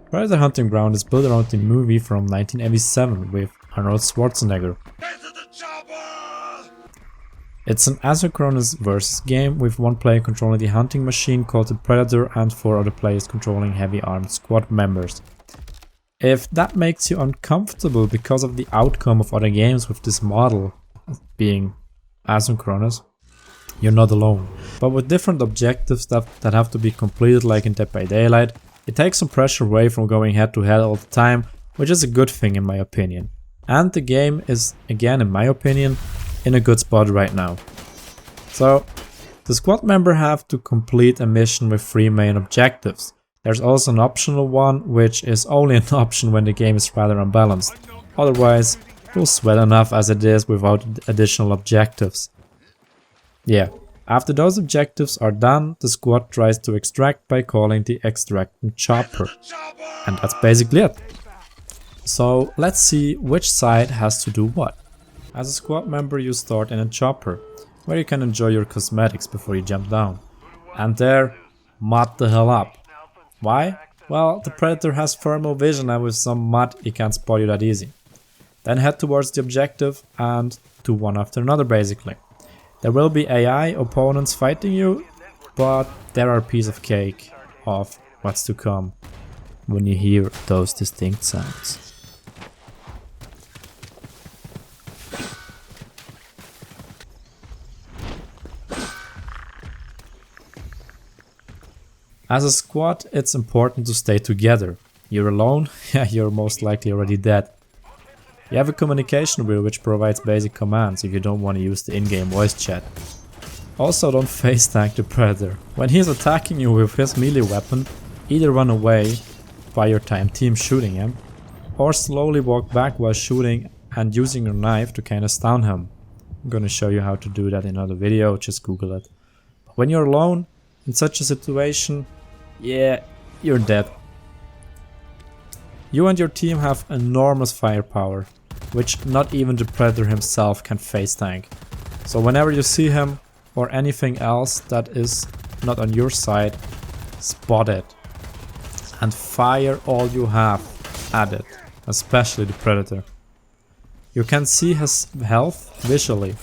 Predator Hunting Ground is built around the movie from 1987 with Arnold Schwarzenegger. It's an asynchronous versus game with one player controlling the hunting machine called the Predator and 4 other players controlling heavy armed squad members. If that makes you uncomfortable because of the outcome of other games with this model being asynchronous, you're not alone. But with different objectives that have to be completed like in Dead by Daylight, it takes some pressure away from going head to head all the time, which is a good thing in my opinion. And the game is, again in my opinion, in a good spot right now. So, the squad member have to complete a mission with 3 main objectives. There's also an optional one, which is only an option when the game is rather unbalanced. Otherwise, you'll sweat enough as it is without additional objectives. Yeah, after those objectives are done, the squad tries to extract by calling the extracting chopper. And that's basically it. So let's see which side has to do what. As a squad member you start in a chopper, where you can enjoy your cosmetics before you jump down. And there, mod the hell up. Why? Well, the Predator has thermal vision and with some mud he can't spot you that easy. Then head towards the objective and do one after another basically. There will be AI opponents fighting you, but there are a piece of cake of what's to come when you hear those distinct sounds. As a squad, it's important to stay together. You're alone? Yeah, you're most likely already dead. You have a communication wheel which provides basic commands if you don't want to use the in-game voice chat. Also, don't face tank the Predator. When he's attacking you with his melee weapon, either run away by your team shooting him, or slowly walk back while shooting and using your knife to kinda stun him. I'm gonna show you how to do that in another video, just Google it. When you're alone, in such a situation, yeah, you're dead. You and your team have enormous firepower, which not even the Predator himself can face tank. So whenever you see him or anything else that is not on your side, spot it. And fire all you have at it, especially the Predator. You can see his health visually.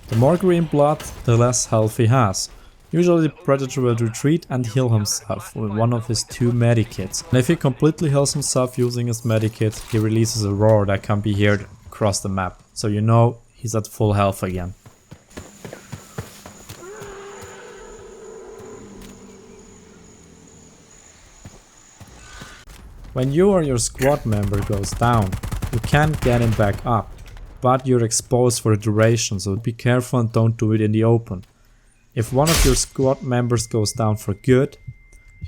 The more green blood, the less health he has. Usually the Predator will retreat and heal himself with one of his 2 medikits. And if he completely heals himself using his medikit, he releases a roar that can be heard across the map. So you know he's at full health again. When you or your squad member goes down, you can't get him back up. But you're exposed for a duration, so be careful and don't do it in the open. If one of your squad members goes down for good,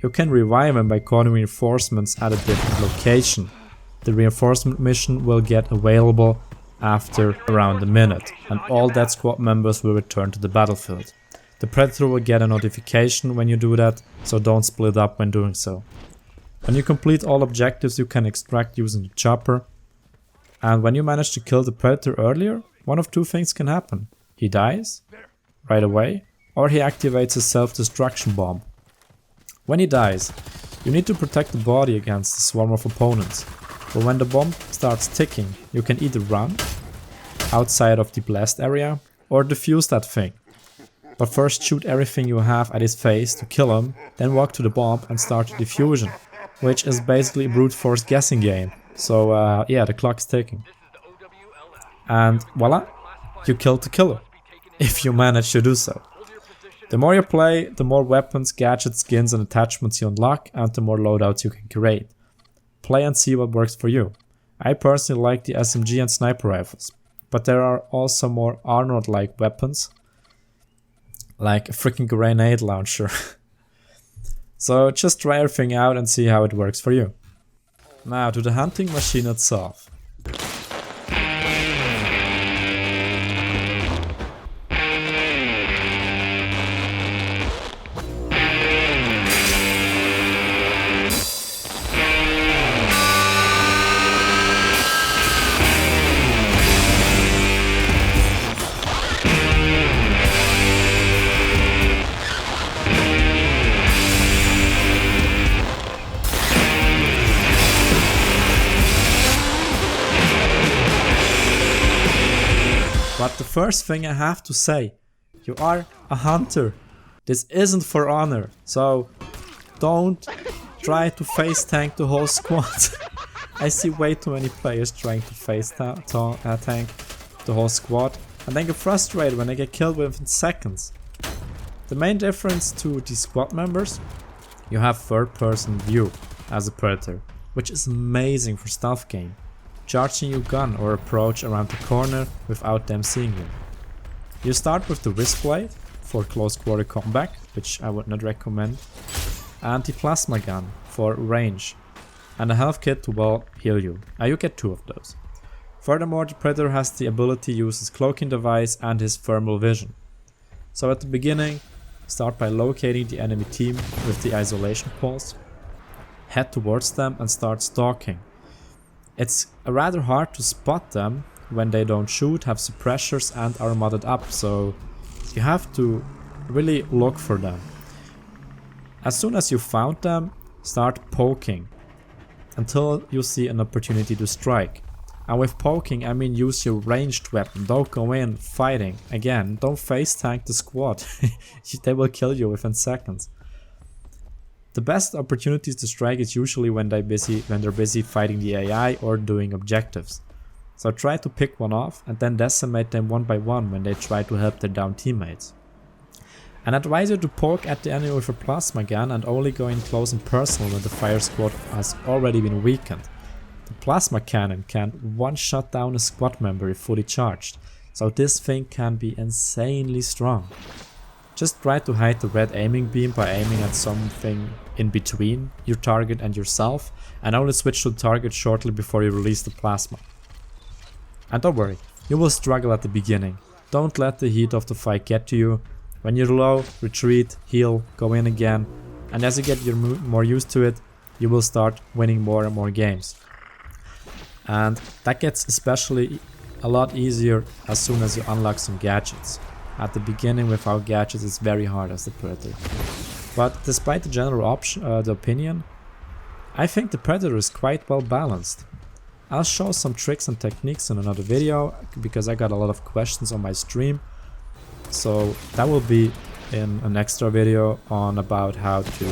you can revive him by calling reinforcements at a different location. The reinforcement mission will get available after around a minute, and all dead squad members will return to the battlefield. The Predator will get a notification when you do that, so don't split up when doing so. When you complete all objectives you can extract using the chopper, and when you manage to kill the Predator earlier, one of 2 things can happen. He dies right away, or he activates a self-destruction bomb. When he dies, you need to protect the body against a swarm of opponents. But when the bomb starts ticking, you can either run outside of the blast area or defuse that thing. But first shoot everything you have at his face to kill him, then walk to the bomb and start the diffusion, which is basically a brute force guessing game. So yeah, the clock's ticking. And voila, you killed the killer, if you manage to do so. The more you play, the more weapons, gadgets, skins and attachments you unlock and the more loadouts you can create. Play and see what works for you. I personally like the SMG and sniper rifles, but there are also more Arnold-like weapons, like a freaking grenade launcher. So just try everything out and see how it works for you. Now to the hunting machine itself. first thing I have to say, you are a hunter. This isn't for honor, so don't try to face tank the whole squad. I see way too many players trying to face tank the whole squad and then get frustrated when they get killed within seconds. The main difference to the squad members, you have third person view as a predator, which is amazing for stealth game. Charging your gun or approach around the corner without them seeing you. You start with the wrist blade for close quarter combat, which I would not recommend, and the plasma gun for range, and a health kit to well heal you. You get 2 of those. Furthermore, the predator has the ability to use his cloaking device and his thermal vision. So at the beginning, start by locating the enemy team with the isolation pulse, head towards them and start stalking. It's rather hard to spot them when they don't shoot, have suppressors and are modded up, so you have to really look for them. As soon as you found them, start poking until you see an opportunity to strike. And with poking I mean use your ranged weapon, don't go in fighting. Again, don't face tank the squad, they will kill you within seconds. The best opportunities to strike is usually when they're busy fighting the AI or doing objectives. So try to pick one off and then decimate them one by one when they try to help their down teammates. And advise you to poke at the enemy with a plasma gun and only go in close and personal when the fire squad has already been weakened. The plasma cannon can one-shot down a squad member if fully charged, so this thing can be insanely strong. Just try to hide the red aiming beam by aiming at something in between your target and yourself, and only switch to the target shortly before you release the plasma. And don't worry, you will struggle at the beginning. Don't let the heat of the fight get to you. When you're low, retreat, heal, go in again, and as you get more used to it, you will start winning more and more games. And that gets especially a lot easier as soon as you unlock some gadgets. At the beginning without gadgets it's very hard as the predator. But despite the general opinion, I think the predator is quite well balanced. I'll show some tricks and techniques in another video because I got a lot of questions on my stream. So that will be in an extra video on about how to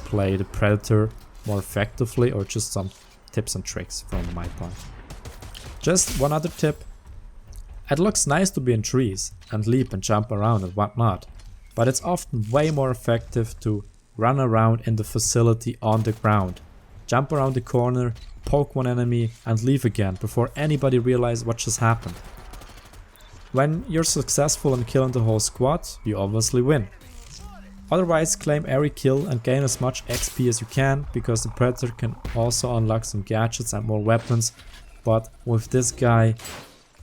play the predator more effectively, or just some tips and tricks from my part. Just one other tip. It looks nice to be in trees and leap and jump around and whatnot, but it's often way more effective to run around in the facility on the ground. Jump around the corner, poke one enemy and leave again before anybody realizes what just happened. When you're successful in killing the whole squad, you obviously win. Otherwise, claim every kill and gain as much XP as you can, because the predator can also unlock some gadgets and more weapons, but with this guy,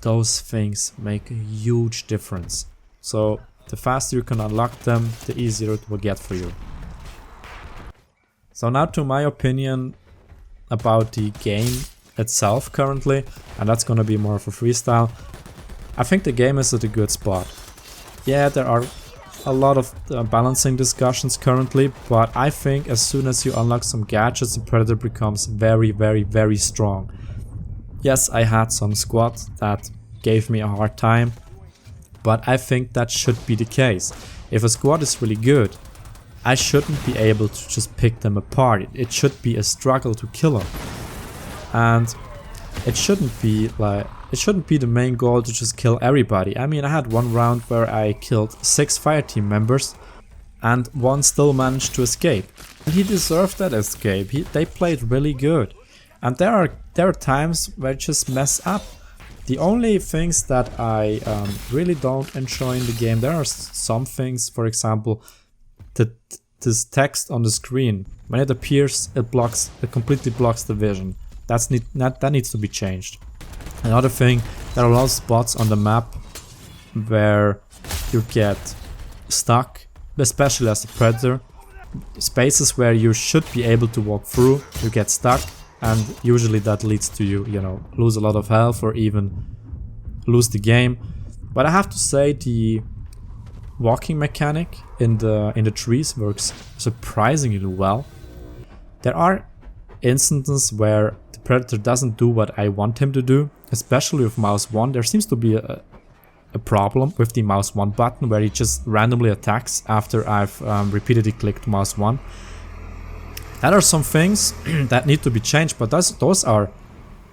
those things make a huge difference. So the faster you can unlock them, the easier it will get for you. So now to my opinion about the game itself currently, and that's gonna be more of a freestyle. I think the game is at a good spot. Yeah, there are a lot of balancing discussions currently, but I think as soon as you unlock some gadgets, the predator becomes very, very, very strong. Yes, I had some squad that gave me a hard time, but I think that should be the case. If a squad is really good, I shouldn't be able to just pick them apart. It should be a struggle to kill them. And it shouldn't be the main goal to just kill everybody. I mean, I had one round where I killed 6 fireteam members and one still managed to escape. And he deserved that escape. They played really good. And there are times where I just mess up. The only things that I really don't enjoy in the game, there are some things, for example, this text on the screen, when it appears, it completely blocks the vision. That needs to be changed. Another thing, there are a lot of spots on the map where you get stuck, especially as a predator. Spaces where you should be able to walk through, you get stuck, and usually that leads to you lose a lot of health or even lose the game. But I have to say the walking mechanic in the trees works surprisingly well. There are instances where the predator doesn't do what I want him to do, especially with mouse 1. There seems to be a problem with the mouse 1 button where it just randomly attacks after I've repeatedly clicked mouse 1. That are some things that need to be changed, but those are,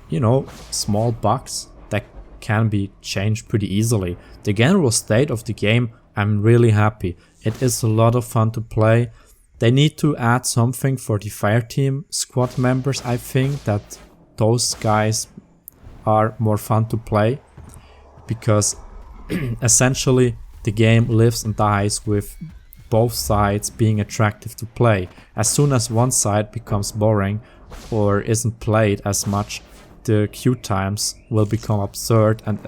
you know, small bugs that can be changed pretty easily. The general state of the game, I'm really happy. It is a lot of fun to play. They need to add something for the Fireteam squad members. I think that those guys are more fun to play, because essentially the game lives and dies with both sides being attractive to play. As soon as one side becomes boring or isn't played as much, the queue times will become absurd and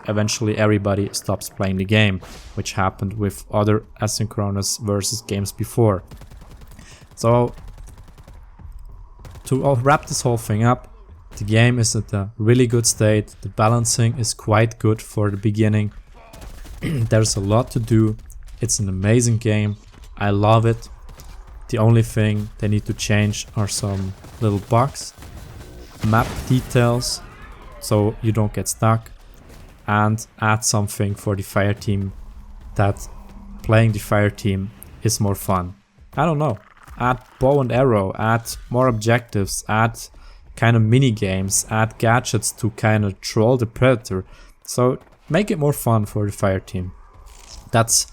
eventually everybody stops playing the game, which happened with other asynchronous versus games before. So to wrap this whole thing up, the game is at a really good state. The balancing is quite good for the beginning. There's a lot to do. It's an amazing game. I love it. The only thing they need to change are some little bugs, map details so you don't get stuck, and add something for the Fireteam that playing the Fireteam is more fun. I don't know. Add bow and arrow, add more objectives, add kind of mini games, add gadgets to kind of troll the predator. So make it more fun for the Fireteam. That's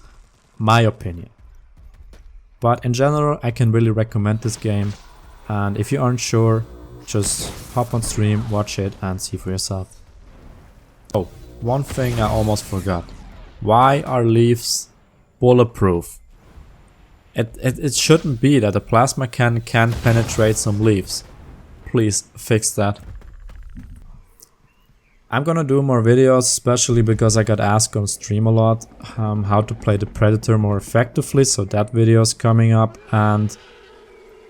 my opinion. But in general, I can really recommend this game. And if you aren't sure, just hop on stream, watch it and see for yourself. Oh, one thing I almost forgot. Why are leaves bulletproof? It shouldn't be that a plasma cannon can penetrate some leaves. Please fix that. I'm gonna do more videos, especially because I got asked on stream a lot how to play the Predator more effectively, so that video is coming up. And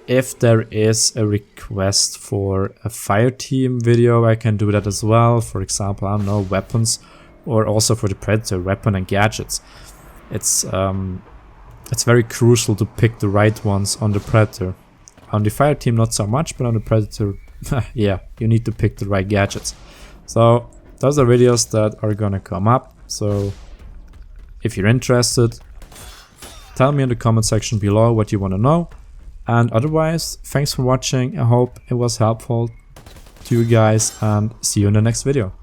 if there is a request for a Fireteam video, I can do that as well. For example, I don't know, weapons, or also for the Predator, weapon and gadgets. It's very crucial to pick the right ones on the Predator. On the Fireteam not so much, but on the Predator, yeah, you need to pick the right gadgets. So those are videos that are gonna come up. So if you're interested, tell me in the comment section below what you want to know. And otherwise, thanks for watching. I hope it was helpful to you guys, and see you in the next video.